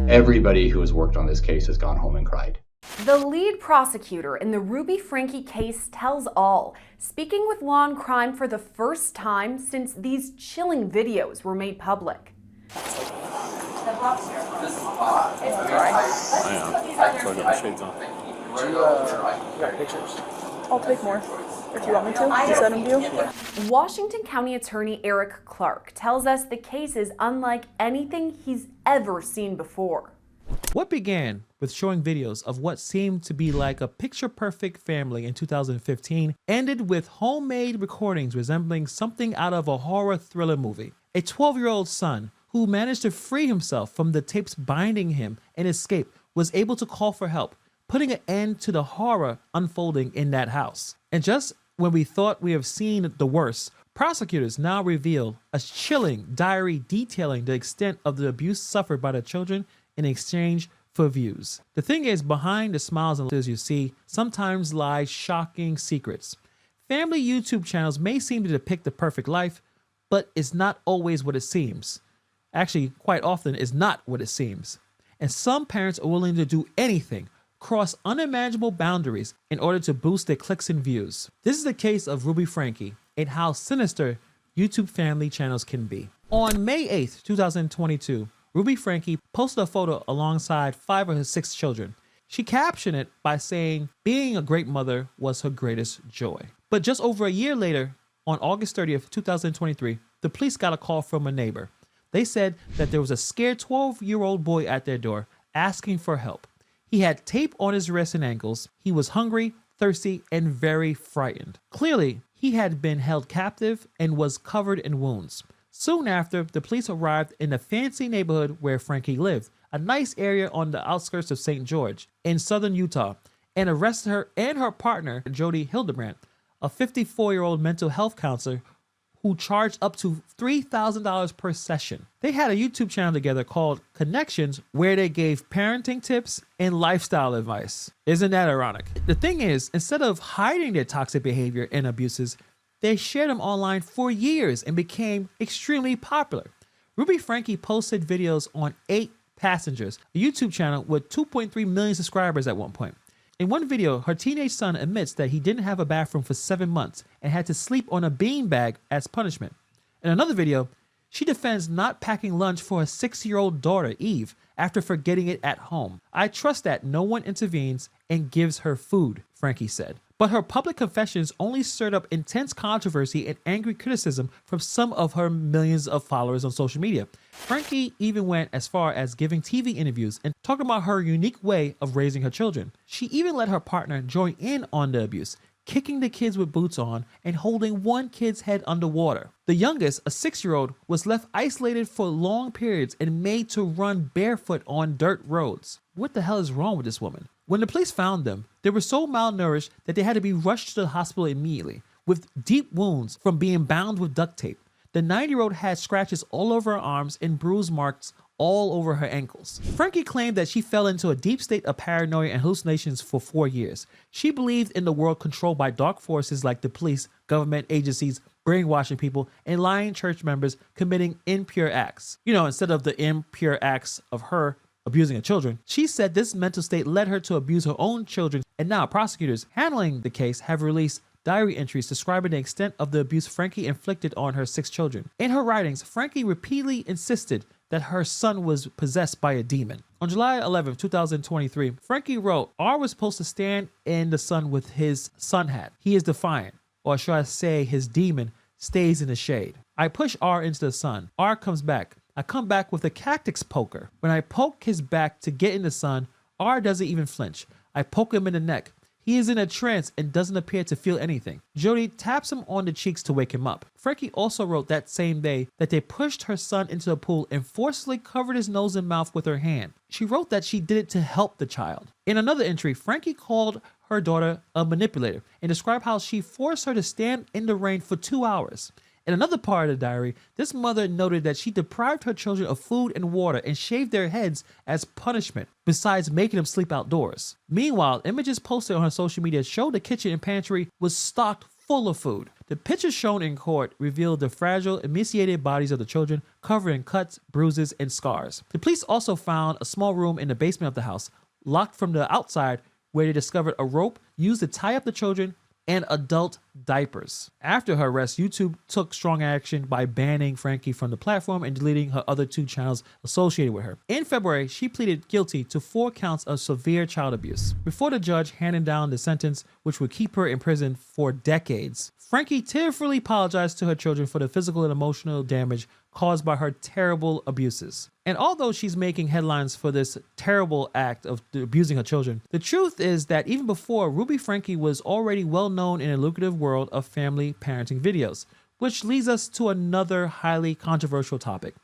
Everybody who has worked on this case has gone home and cried. The lead prosecutor in the Ruby Franke case tells all, speaking with Law and Crime for the first time since these chilling videos were made public. I'll take more. If you want me to send them to you. Washington County Attorney Eric Clark tells us the case is unlike anything he's ever seen before. What began with showing videos of what seemed to be like a picture-perfect family in 2015 ended with homemade recordings resembling something out of a horror thriller movie. A 12-year-old son who managed to free himself from the tapes binding him and escape was able to call for help, putting an end to the horror unfolding in that house. And just when we thought we have seen the worst, prosecutors now reveal a chilling diary detailing the extent of the abuse suffered by the children in exchange for views. The thing is, behind the smiles and letters you see, sometimes lie shocking secrets. Family YouTube channels may seem to depict the perfect life, but it's not always what it seems. Actually, quite often, it's not what it seems. And some parents are willing to do anything, cross unimaginable boundaries in order to boost their clicks and views. This is the case of Ruby Franke and how sinister YouTube family channels can be. On May 8th, 2022, Ruby Franke posted a photo alongside 5 of her 6 children. She captioned it by saying being a great mother was her greatest joy. But just over a year later, on August 30th, 2023, the police got a call from a neighbor. They said that there was a scared 12-year-old boy at their door asking for help. He had tape on his wrists and ankles. He was hungry, thirsty, and very frightened. Clearly, he had been held captive and was covered in wounds. Soon after, the police arrived in the fancy neighborhood where Franke lived, a nice area on the outskirts of St. George in southern Utah, and arrested her and her partner, Jody Hildebrandt, a 54-year-old mental health counselor who charged up to $3,000 per session. They had a YouTube channel together called Connections where they gave parenting tips and lifestyle advice. Isn't that ironic? The thing is, instead of hiding their toxic behavior and abuses, they shared them online for years and became extremely popular. Ruby Franke posted videos on 8 Passengers, a YouTube channel with 2.3 million subscribers at one point. In one video, her teenage son admits that he didn't have a bathroom for 7 months and had to sleep on a beanbag as punishment. In another video, she defends not packing lunch for her 6-year-old daughter, Eve, after forgetting it at home. I trust that no one intervenes and gives her food, Franke said. But her public confessions only stirred up intense controversy and angry criticism from some of her millions of followers on social media. Franke even went as far as giving TV interviews and talking about her unique way of raising her children. She even let her partner join in on the abuse, kicking the kids with boots on and holding one kid's head underwater. The youngest, a 6-year-old, was left isolated for long periods and made to run barefoot on dirt roads. What the hell is wrong with this woman? When the police found them, they were so malnourished that they had to be rushed to the hospital immediately, with deep wounds from being bound with duct tape. The 9-year-old had scratches all over her arms and bruise marks all over her ankles. Franke claimed that she fell into a deep state of paranoia and hallucinations for 4 years. She believed in the world controlled by dark forces like the police, government agencies, brainwashing people, and lying church members committing impure acts. You know, instead of the impure acts of her abusing her children. She said this mental state led her to abuse her own children, and now prosecutors handling the case have released diary entries describing the extent of the abuse Franke inflicted on her 6 children. In her writings, Franke repeatedly insisted that her son was possessed by a demon. On July 11, 2023, Franke wrote, R was supposed to stand in the sun with his sun hat. He is defiant, or should I say his demon stays in the shade. I push R into the sun. R comes back. I come back with a cactus poker. When I poke his back to get in the sun, R doesn't even flinch. I poke him in the neck. He is in a trance and doesn't appear to feel anything. Jody taps him on the cheeks to wake him up. Franke also wrote that same day that they pushed her son into the pool and forcibly covered his nose and mouth with her hand. She wrote that she did it to help the child. In another entry, Franke called her daughter a manipulator and described how she forced her to stand in the rain for 2 hours. In another part of the diary, this mother noted that she deprived her children of food and water and shaved their heads as punishment, besides making them sleep outdoors. Meanwhile, images posted on her social media show the kitchen and pantry was stocked full of food. The pictures shown in court revealed the fragile, emaciated bodies of the children covered in cuts, bruises, and scars. The police also found a small room in the basement of the house, locked from the outside, where they discovered a rope used to tie up the children and adult diapers. After her arrest, YouTube took strong action by banning Franke from the platform and deleting her other 2 channels associated with her. In February, she pleaded guilty to 4 counts of severe child abuse. Before the judge handed down the sentence, which would keep her in prison for decades, Franke tearfully apologized to her children for the physical and emotional damage caused by her terrible abuses. And although she's making headlines for this terrible act of abusing her children, the truth is that even before, Ruby Franke was already well known in a lucrative world of family parenting videos, which leads us to another highly controversial topic: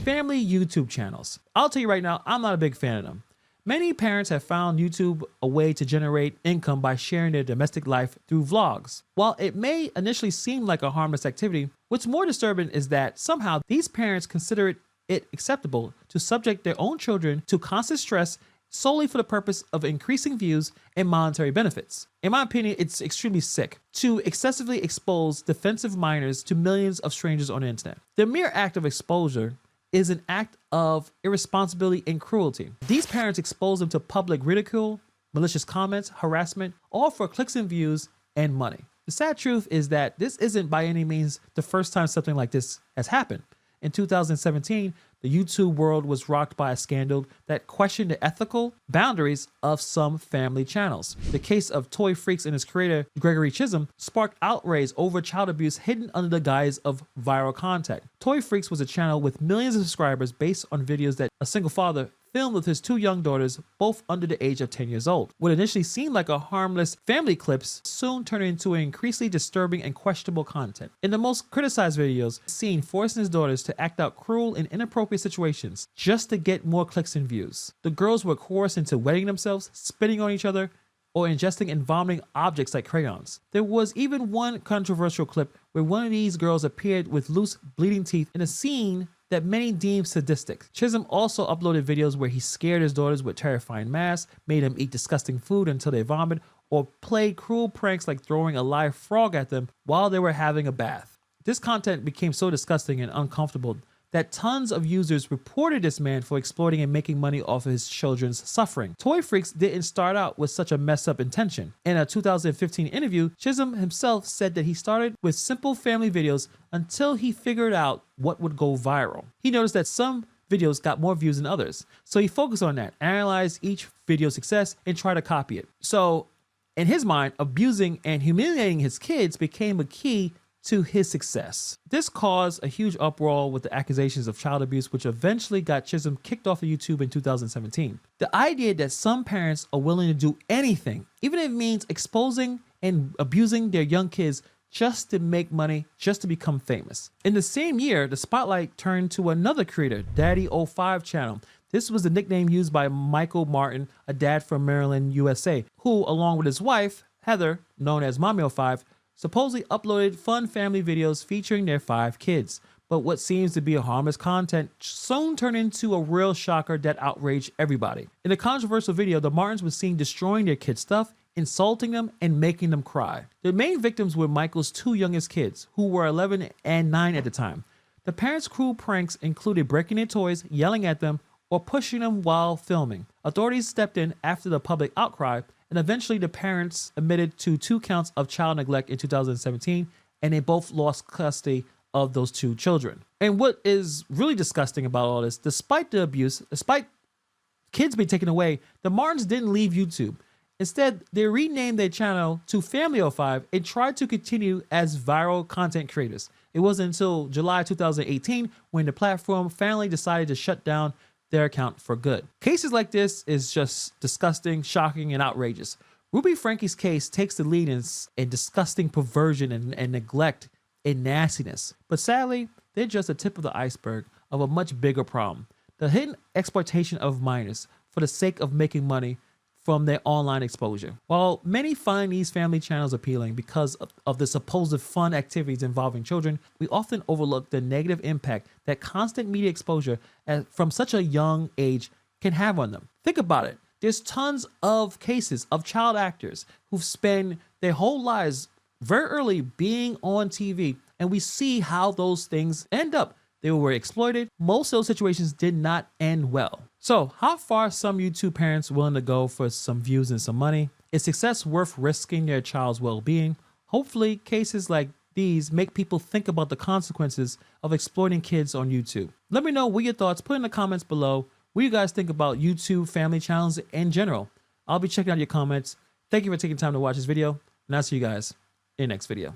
family YouTube channels. I'll tell you right now, I'm not a big fan of them. Many parents have found YouTube a way to generate income by sharing their domestic life through vlogs. While it may initially seem like a harmless activity, what's more disturbing is that somehow these parents consider it acceptable to subject their own children to constant stress solely for the purpose of increasing views and monetary benefits. In my opinion, it's extremely sick to excessively expose defensive minors to millions of strangers on the internet. The mere act of exposure is an act of irresponsibility and cruelty. These parents expose them to public ridicule, malicious comments, harassment, all for clicks and views and money. The sad truth is that this isn't by any means the first time something like this has happened. In 2017, the YouTube world was rocked by a scandal that questioned the ethical boundaries of some family channels. The case of Toy Freaks and its creator, Gregory Chisholm, sparked outrage over child abuse hidden under the guise of viral content. Toy Freaks was a channel with millions of subscribers based on videos that a single father filmed with his 2 young daughters, both under the age of 10 years old. What initially seemed like a harmless family clips soon turned into increasingly disturbing and questionable content. In the most criticized videos, seen forcing his daughters to act out cruel and inappropriate situations just to get more clicks and views. The girls were coerced into wetting themselves, spitting on each other, or ingesting and vomiting objects like crayons. There was even one controversial clip where one of these girls appeared with loose, bleeding teeth in a scene that many deemed sadistic. Chisholm also uploaded videos where he scared his daughters with terrifying masks, made them eat disgusting food until they vomit, or played cruel pranks like throwing a live frog at them while they were having a bath. This content became so disgusting and uncomfortable that tons of users reported this man for exploiting and making money off of his children's suffering. Toy Freaks didn't start out with such a messed up intention. In a 2015 interview, Chisholm himself said that he started with simple family videos until he figured out what would go viral. He noticed that some videos got more views than others, so he focused on that, analyzed each video's success, and tried to copy it. So, in his mind, abusing and humiliating his kids became a key to his success. This caused a huge uproar with the accusations of child abuse, which eventually got Chisholm kicked off of YouTube in 2017. The idea that some parents are willing to do anything, even if it means exposing and abusing their young kids just to make money, just to become famous. In the same year, the spotlight turned to another creator, Daddy05 channel. This was the nickname used by Michael Martin, a dad from Maryland, USA, who, along with his wife, Heather, known as Mommy05, supposedly uploaded fun family videos featuring their 5 kids. But what seems to be a harmless content soon turned into a real shocker that outraged everybody. In a controversial video, the Martins were seen destroying their kids' stuff, insulting them, and making them cry. The main victims were Michael's 2 youngest kids, who were 11 and 9 at the time. The parents' cruel pranks included breaking their toys, yelling at them, or pushing them while filming. Authorities stepped in after the public outcry, and eventually the parents admitted to 2 counts of child neglect in 2017, and they both lost custody of those 2 children. And what is really disgusting about all this, despite the abuse, despite kids being taken away, the Martins didn't leave YouTube. Instead, they renamed their channel to Family05 and tried to continue as viral content creators. It wasn't until July 2018 when the platform finally decided to shut down their account for good. Cases like this is just disgusting, shocking, and outrageous. Ruby Franke's case takes the lead in disgusting perversion and neglect and nastiness. But sadly, they're just the tip of the iceberg of a much bigger problem: the hidden exploitation of minors for the sake of making money from their online exposure. While many find these family channels appealing because of the supposed fun activities involving children, we often overlook the negative impact that constant media exposure from such a young age can have on them. Think about it. There's tons of cases of child actors who spend their whole lives very early being on TV, and we see how those things end up. They were exploited. Most of those situations did not end well. So how far are some YouTube parents willing to go for some views and some money? Is success worth risking their child's well-being? Hopefully cases like these make people think about the consequences of exploiting kids on YouTube. Let me know what your thoughts. Put in the comments below what you guys think about YouTube family channels in general. I'll be checking out your comments. Thank you for taking time to watch this video, and I'll see you guys in the next video.